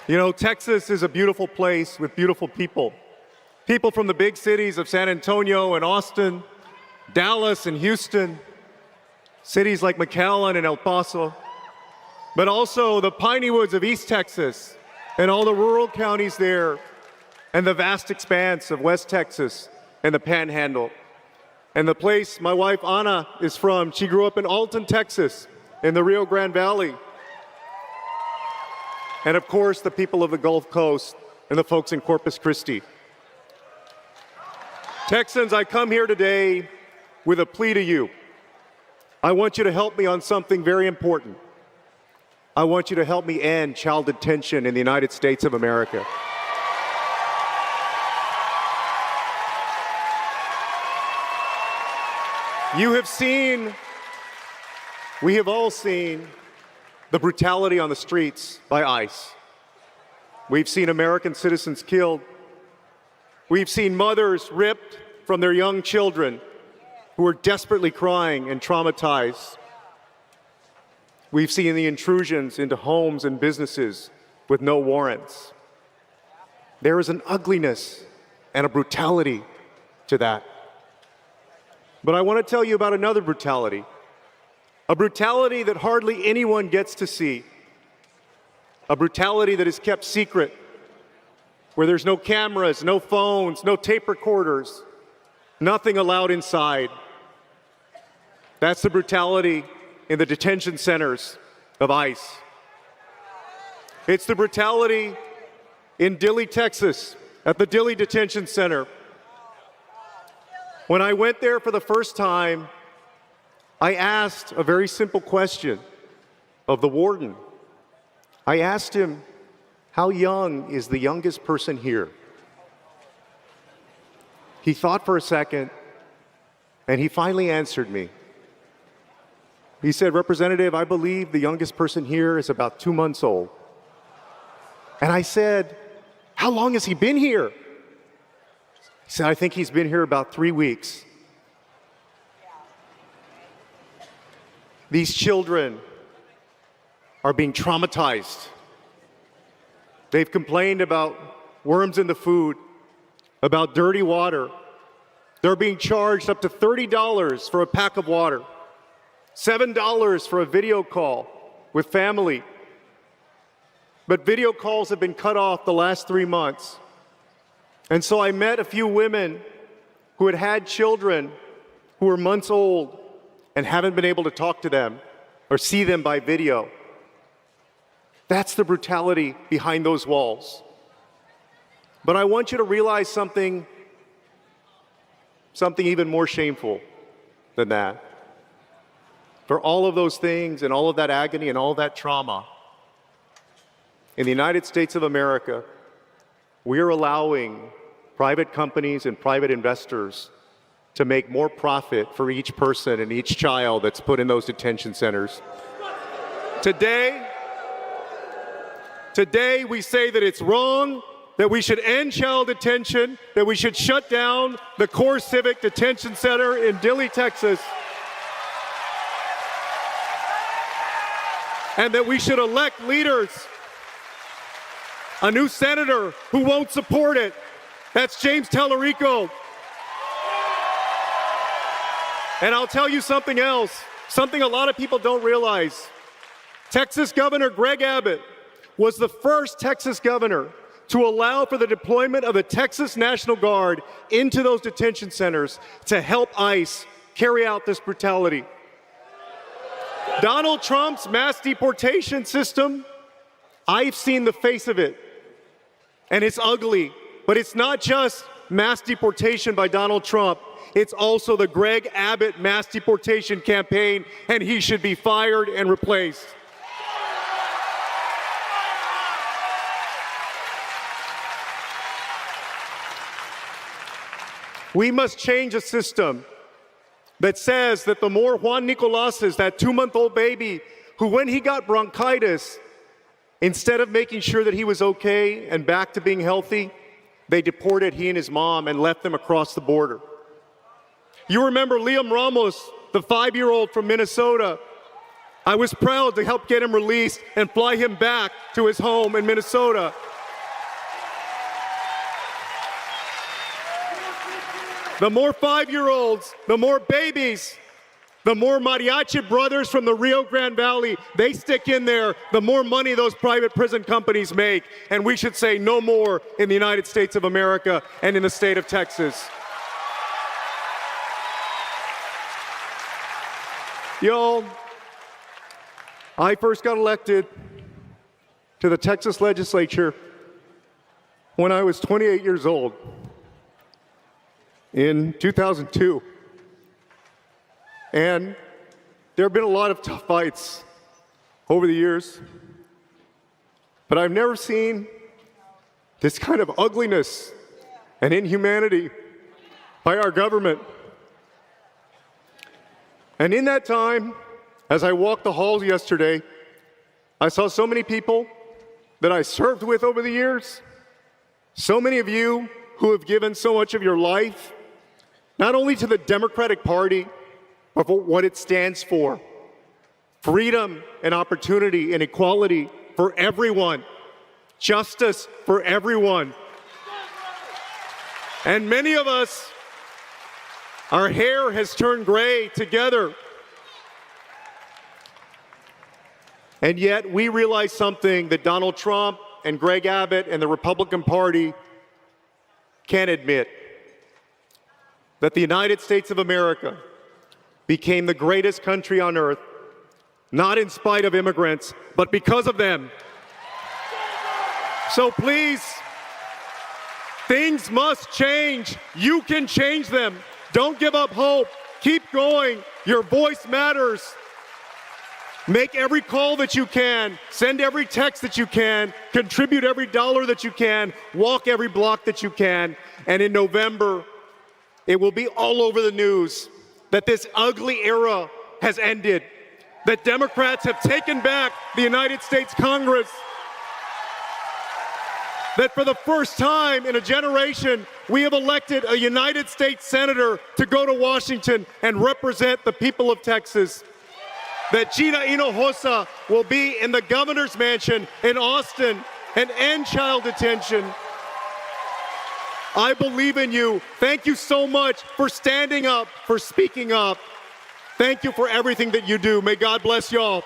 You know, Texas is a beautiful place with beautiful people. People from the big cities of San Antonio and Austin, Dallas and Houston, cities like McAllen and El Paso, but also the piney woods of East Texas and all the rural counties there, and the vast expanse of West Texas and the Panhandle. And the place my wife Ana is from, she grew up in Alton, Texas, in the Rio Grande Valley. And of course, the people of the Gulf Coast and the folks in Corpus Christi. Texans, I come here today with a plea to you. I want you to help me on something very important. I want you to help me end child detention in the United States of America. We have all seen the brutality on the streets by ICE. We've seen American citizens killed. We've seen mothers ripped from their young children who are desperately crying and traumatized. We've seen the intrusions into homes and businesses with no warrants. There is an ugliness and a brutality to that. But I want to tell you about another brutality, a brutality that hardly anyone gets to see, a brutality that is kept secret, where there's no cameras, no phones, no tape recorders, nothing allowed inside. That's the brutality in the detention centers of ICE. It's the brutality in Dilley, Texas, at the Dilley Detention Center. When I went there for the first time, I asked a very simple question of the warden. I asked him, how young is the youngest person here? He thought for a second, and he finally answered me. He said, Representative, I believe the youngest person here is about 2 months old. And I said, how long has he been here? He said, I think he's been here about 3 weeks. These children are being traumatized. They've complained about worms in the food, about dirty water. They're being charged up to $30 for a pack of water, $7 for a video call with family. But video calls have been cut off the last 3 months. And so I met a few women who had had children who were months old and haven't been able to talk to them or see them by video. That's the brutality behind those walls. But I want you to realize something even more shameful than that. For all of those things and all of that agony and all of that trauma, in the United States of America, we are allowing private companies and private investors to make more profit for each person and each child that's put in those detention centers. Today, we say that it's wrong, that we should end child detention, that we should shut down the CoreCivic Detention Center in Dilley, Texas, and that we should elect leaders. A new senator who won't support it. That's James Talarico. And I'll tell you something else, something a lot of people don't realize. Texas Governor Greg Abbott was the first Texas governor to allow for the deployment of the Texas National Guard into those detention centers to help ICE carry out this brutality. Donald Trump's mass deportation system, I've seen the face of it, and it's ugly. But it's not just mass deportation by Donald Trump. It's also the Greg Abbott mass deportation campaign, and he should be fired and replaced. We must change a system that says that the more Juan Nicolases, that 2-month-old baby, who when he got bronchitis, instead of making sure that he was okay and back to being healthy, they deported he and his mom and left them across the border. You remember Liam Ramos, the 5-year-old from Minnesota, I was proud to help get him released and fly him back to his home in Minnesota. The more 5-year-olds, the more babies, the more mariachi brothers from the Rio Grande Valley, they stick in there, the more money those private prison companies make. And we should say no more in the United States of America and in the state of Texas. Y'all, I first got elected to the Texas legislature when I was 28 years old in 2002. And there have been a lot of tough fights over the years, but I've never seen this kind of ugliness and inhumanity by our government. And in that time, as I walked the halls yesterday, I saw so many people that I served with over the years, so many of you who have given so much of your life, not only to the Democratic Party, but for what it stands for: freedom and opportunity and equality for everyone, justice for everyone. And many of us, our hair has turned gray together. And yet we realize something that Donald Trump and Greg Abbott and the Republican Party can't admit: that the United States of America became the greatest country on earth, not in spite of immigrants, but because of them. So please, things must change. You can change them. Don't give up hope. Keep going. Your voice matters. Make every call that you can. Send every text that you can. Contribute every dollar that you can. Walk every block that you can. And in November, it will be all over the news that this ugly era has ended, that Democrats have taken back the United States Congress, that for the first time in a generation, we have elected a United States Senator to go to Washington and represent the people of Texas, that Gina Hinojosa will be in the governor's mansion in Austin and end child detention. I believe in you. Thank you so much for standing up, for speaking up. Thank you for everything that you do. May God bless y'all.